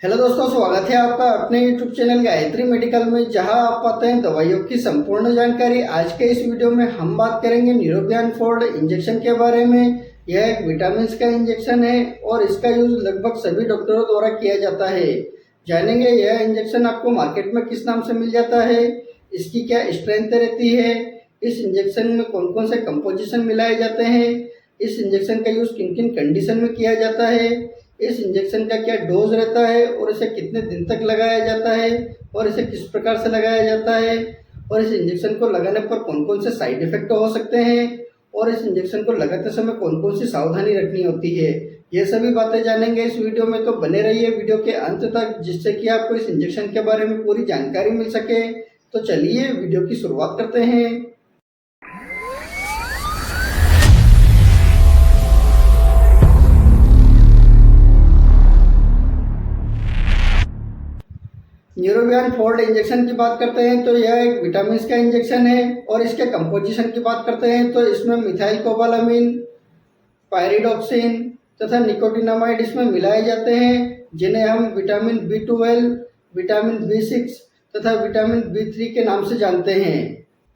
Hello दोस्तों, स्वागत है आपका अपने यूट्यूब चैनल गायत्री मेडिकल में, जहां आप पाते हैं दवाइयों की संपूर्ण जानकारी। आज के इस वीडियो में हम बात करेंगे न्यूरोबियन फोर्ड इंजेक्शन के बारे में। यह एक विटामिन का इंजेक्शन है और इसका यूज लगभग सभी डॉक्टरों द्वारा किया जाता है। जानेंगे यह इंजेक्शन आपको मार्केट में किस नाम से मिल जाता है, इसकी क्या स्ट्रेंथ रहती है, इस इंजेक्शन में कौन कौन से कंपोजिशन मिलाए जाते हैं, इस इंजेक्शन का यूज किन किन कंडीशन में किया जाता है, इस इंजेक्शन का क्या डोज रहता है और इसे कितने दिन तक लगाया जाता है और इसे किस प्रकार से लगाया जाता है, और इस इंजेक्शन को लगाने पर कौन कौन से साइड इफेक्ट हो सकते हैं और इस इंजेक्शन को लगाते समय कौन कौन सी सावधानी रखनी होती है। ये सभी बातें जानेंगे इस वीडियो में, तो बने रहिए वीडियो के अंत तक, जिससे कि आपको इस इंजेक्शन के बारे में पूरी जानकारी मिल सके। तो चलिए वीडियो की शुरुआत करते हैं। न्यूरोबियन फोर्ड इंजेक्शन की बात करते हैं तो यह एक विटामिन का इंजेक्शन है, और इसके कंपोजिशन की बात करते हैं तो इसमें मिथाइल कोबालामिन, पायरिडॉक्सिन तथा निकोटिनामाइड इसमें मिलाए जाते हैं, जिन्हें हम विटामिन B12, विटामिन B6 तथा विटामिन B3 के नाम से जानते हैं।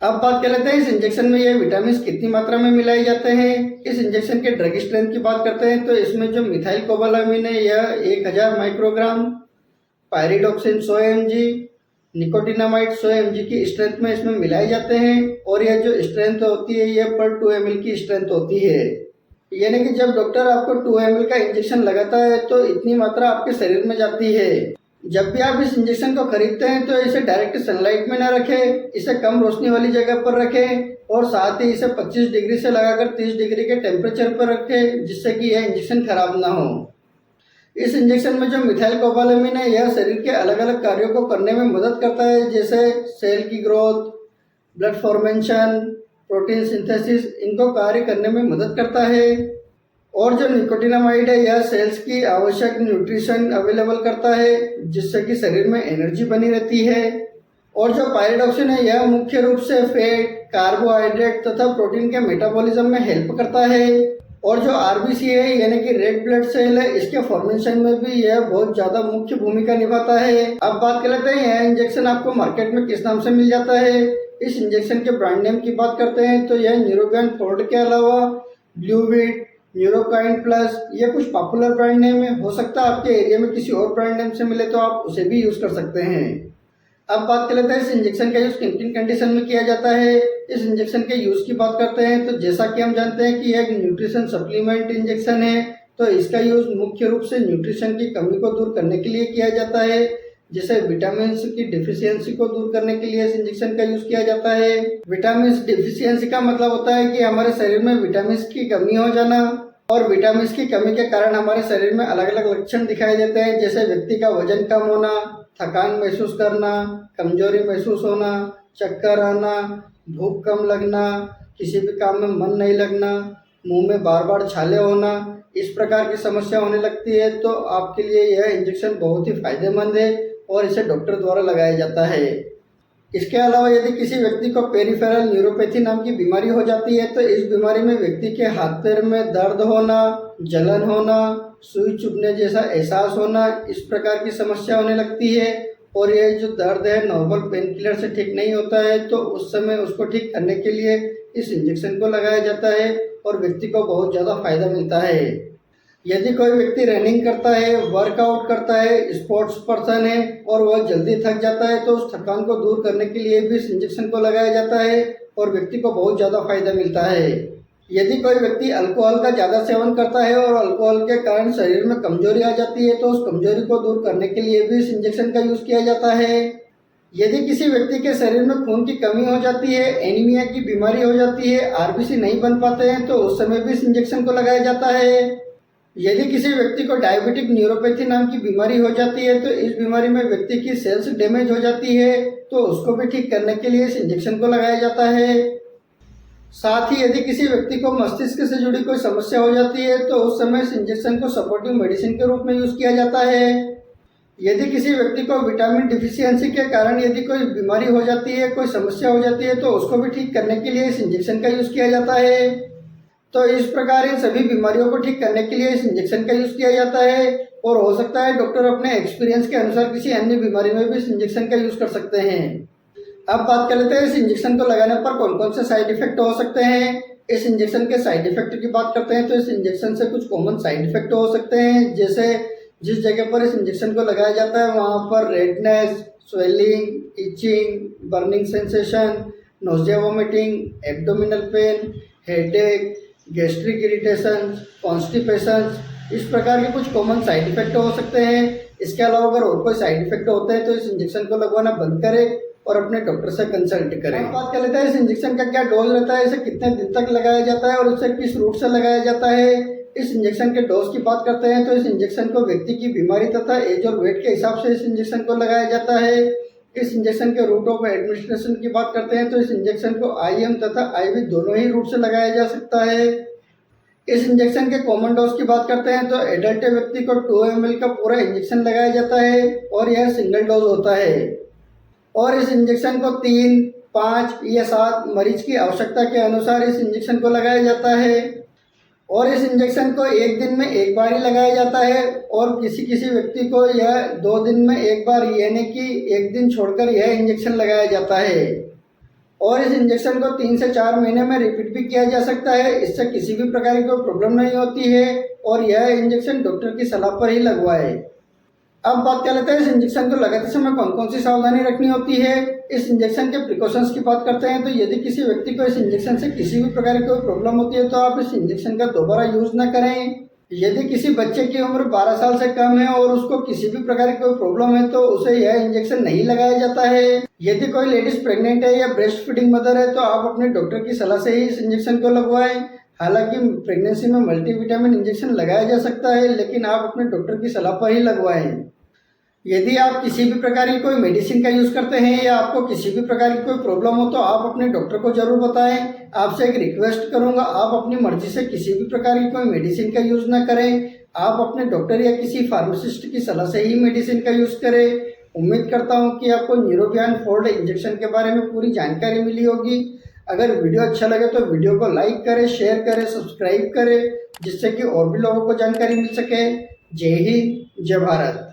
अब बात कर लेते हैं इस इंजेक्शन में यह विटामिन कितनी मात्रा में मिलाए जाते हैं। इस इंजेक्शन के ड्रग स्ट्रेंथ की बात करते हैं तो इसमें जो मिथाइल कोबालामिन है यह 1000 microgram, pyridoxine 100 mg, nicotinamide 100 mg की स्ट्रेंथ में इसमें मिलाए जाते हैं, और यह जो स्ट्रेंथ होती है यह पर 2 ml की स्ट्रेंथ होती है। यानी कि जब डॉक्टर आपको 2 ml का इंजेक्शन लगाता है तो इतनी मात्रा आपके शरीर में जाती है। जब भी आप इस इंजेक्शन को खरीदते हैं तो इसे डायरेक्ट सनलाइट में न रखें, इसे कम रोशनी वाली जगह पर रखें, और साथ ही इसे 25 डिग्री से लगाकर 30 डिग्री के टेम्परेचर पर रखें, जिससे कि यह इंजेक्शन खराब ना हो। इस इंजेक्शन में जो मिथाइल कोबालामिन है यह शरीर के अलग अलग कार्यों को करने में मदद करता है, जैसे सेल की growth, blood formation, protein synthesis, इनको कार्य करने में मदद करता है। और जो निकोटिनामाइड है यह सेल्स की आवश्यक न्यूट्रिशन अवेलेबल करता है, जिससे कि शरीर में एनर्जी बनी रहती है। और जो पायरिडॉक्सिन है यह मुख्य रूप से फैट, कार्बोहाइड्रेट तथा प्रोटीन के मेटाबॉलिज्म में हेल्प करता है। और जो आरबीसी है यानी कि रेड ब्लड सेल है, इसके फॉर्मेशन में भी यह बहुत ज्यादा मुख्य भूमिका निभाता है। अब बात कर लेते हैं यह इंजेक्शन आपको मार्केट में किस नाम से मिल जाता है। इस इंजेक्शन के ब्रांड नेम की बात करते हैं तो यह न्यूरोबियन फोर्ड के अलावा ब्लूवीट, न्यूरोकाइन प्लस, ये कुछ पॉपुलर ब्रांड नेम है। हो सकता है आपके एरिया में किसी और ब्रांड नेम से मिले तो आप उसे भी यूज कर सकते हैं। अब बात कर लेते हैं इस इंजेक्शन का यूज किन किन कंडीशन में किया जाता है। इस इंजेक्शन के यूज की बात करते हैं तो जैसा कि हम जानते हैं कि यह एक न्यूट्रिशन सप्लीमेंट इंजेक्शन है, तो इसका यूज मुख्य रूप से न्यूट्रिशन की कमी को दूर करने के लिए किया जाता है। जैसे विटामिन की डिफिशियंसी को दूर करने के लिए इस इंजेक्शन का यूज किया जाता है। विटामिन डिफिशियंसी का मतलब होता है कि हमारे शरीर में विटामिन की कमी हो जाना, और विटामिन की कमी के कारण हमारे शरीर में अलग अलग लक्षण दिखाई देते हैं, जैसे व्यक्ति का वजन कम होना, थकान महसूस करना, कमजोरी महसूस होना, चक्कर आना, भूख कम लगना, किसी भी काम में मन नहीं लगना, मुंह में बार बार छाले होना, इस प्रकार की समस्या होने लगती है। तो आपके लिए यह इंजेक्शन बहुत ही फायदेमंद है और इसे डॉक्टर द्वारा लगाया जाता है। इसके अलावा यदि किसी व्यक्ति को पेरिफेरल न्यूरोपैथी नाम की बीमारी हो जाती है तो इस बीमारी में व्यक्ति के हाथ पैर में दर्द होना, जलन होना, सुई चुभने जैसा एहसास होना, इस प्रकार की समस्या होने लगती है। और यह जो दर्द है नॉर्मल पेन किलर से ठीक नहीं होता है, तो उस समय उसको ठीक करने के लिए इस इंजेक्शन को लगाया जाता है और व्यक्ति को बहुत ज़्यादा फायदा मिलता है। यदि कोई व्यक्ति रनिंग करता है, वर्कआउट करता है, स्पोर्ट्स पर्सन है और वह जल्दी थक जाता है, तो उस थकान को दूर करने के लिए भी इस इंजेक्शन को लगाया जाता है और व्यक्ति को बहुत ज़्यादा फायदा मिलता है। यदि कोई व्यक्ति अल्कोहल का ज़्यादा सेवन करता है और अल्कोहल के कारण शरीर में कमजोरी आ जाती है, तो उस कमजोरी को दूर करने के लिए भी इस इंजेक्शन का यूज किया जाता है। यदि किसी व्यक्ति के शरीर में खून की कमी हो जाती है, एनीमिया की बीमारी हो जाती है, आरबीसी नहीं बन पाते हैं, तो उस समय भी इस इंजेक्शन को लगाया जाता है। यदि किसी व्यक्ति को डायबिटिक न्यूरोपैथी नाम की बीमारी हो जाती है, तो इस बीमारी में व्यक्ति की सेल्स डैमेज हो जाती है, तो उसको भी ठीक करने के लिए इस इंजेक्शन को लगाया जाता है। साथ ही यदि किसी व्यक्ति को मस्तिष्क से जुड़ी कोई समस्या हो जाती है, तो उस समय इस इंजेक्शन को सपोर्टिव मेडिसिन के रूप में यूज किया जाता है। यदि किसी व्यक्ति को विटामिन डिफिशियंसी के कारण यदि कोई बीमारी हो जाती है, कोई समस्या हो जाती है, तो उसको भी ठीक करने के लिए इस इंजेक्शन का यूज किया जाता है। तो इस प्रकार इन सभी बीमारियों को ठीक करने के लिए इस इंजेक्शन का यूज किया जाता है। और हो सकता है डॉक्टर अपने एक्सपीरियंस के अनुसार किसी अन्य बीमारी में भी इस इंजेक्शन का यूज़ कर सकते हैं। अब बात कर लेते हैं इस इंजेक्शन को लगाने पर कौन कौन से साइड इफेक्ट हो सकते हैं। इस इंजेक्शन के साइड इफेक्ट की बात करते हैं तो इस इंजेक्शन से कुछ कॉमन साइड इफेक्ट हो सकते हैं, जैसे जिस जगह पर इस इंजेक्शन को लगाया जाता है वहाँ पर redness, swelling, itching, burning sensation, nausea, vomiting, abdominal pain, headache, gastric irritation, constipation, इस प्रकार के कुछ कॉमन साइड इफेक्ट हो सकते हैं। इसके अलावा अगर और कोई साइड इफेक्ट होते हैं तो इस इंजेक्शन को लगवाना बंद करें और अपने डॉक्टर से कंसल्ट करें। अब बात कर लेते हैं इस इंजेक्शन का क्या डोज रहता है, इसे कितने दिन तक लगाया जाता है और इसे किस रूट से लगाया जाता है। इस इंजेक्शन के डोज की बात करते हैं तो इस इंजेक्शन को व्यक्ति की बीमारी तथा एज और वेट के हिसाब से इस इंजेक्शन को लगाया जाता है। इस इंजेक्शन के रूट ऑफ एडमिनिस्ट्रेशन की बात करते हैं तो इस इंजेक्शन को IM तथा IV दोनों ही रूट से लगाया जा सकता है। इस इंजेक्शन के कॉमन डोज की बात करते हैं तो एडल्ट व्यक्ति को 2 ml का पूरा इंजेक्शन लगाया जाता है और यह सिंगल डोज होता है। और इस इंजेक्शन को 3, 5 या 7 मरीज की आवश्यकता के अनुसार इस इंजेक्शन को लगाया जाता है। और इस इंजेक्शन को एक दिन में एक बार ही लगाया जाता है और किसी किसी व्यक्ति को यह 2 दिन में एक बार, यानी कि एक दिन छोड़कर यह इंजेक्शन लगाया जाता है। और इस इंजेक्शन को 3 से 4 महीने में रिपीट भी किया जा सकता है, इससे किसी भी प्रकार की कोई प्रॉब्लम नहीं होती है और यह इंजेक्शन डॉक्टर की सलाह पर ही लगवाए। अब बात कर लेते हैं इस इंजेक्शन को लगाते समय कौन कौन सी सावधानी रखनी होती है। इस इंजेक्शन के प्रिकॉशंस की बात करते हैं तो यदि किसी व्यक्ति को इस इंजेक्शन से किसी भी प्रकार की कोई प्रॉब्लम होती है तो आप इस इंजेक्शन का दोबारा यूज न करें। यदि किसी बच्चे की उम्र 12 साल से कम है और उसको किसी भी प्रकार की कोई प्रॉब्लम है तो उसे यह इंजेक्शन नहीं लगाया जाता है। यदि कोई लेडीज प्रेग्नेंट है या ब्रेस्ट फीडिंग मदर है तो आप अपने डॉक्टर की सलाह से ही इस इंजेक्शन को लगवाएं। हालांकि प्रेगनेंसी में मल्टीविटामिन इंजेक्शन लगाया जा सकता है, लेकिन आप अपने डॉक्टर की सलाह पर ही लगवाएं। यदि आप किसी भी प्रकार की कोई मेडिसिन का यूज़ करते हैं या आपको किसी भी प्रकार की कोई प्रॉब्लम हो तो आप अपने डॉक्टर को जरूर बताएं। आपसे एक रिक्वेस्ट करूंगा, आप अपनी मर्जी से किसी भी प्रकार की कोई मेडिसिन का यूज़ ना करें। आप अपने डॉक्टर या किसी फार्मासिस्ट की सलाह से ही मेडिसिन का यूज़ करें। उम्मीद करता हूं कि आपको न्यूरोबियान फोर्ड इंजेक्शन के बारे में पूरी जानकारी मिली होगी। अगर वीडियो अच्छा लगे तो वीडियो को लाइक करें, शेयर करें, सब्सक्राइब करें, जिससे कि और भी लोगों को जानकारी मिल सके। जय हिंद, जय भारत।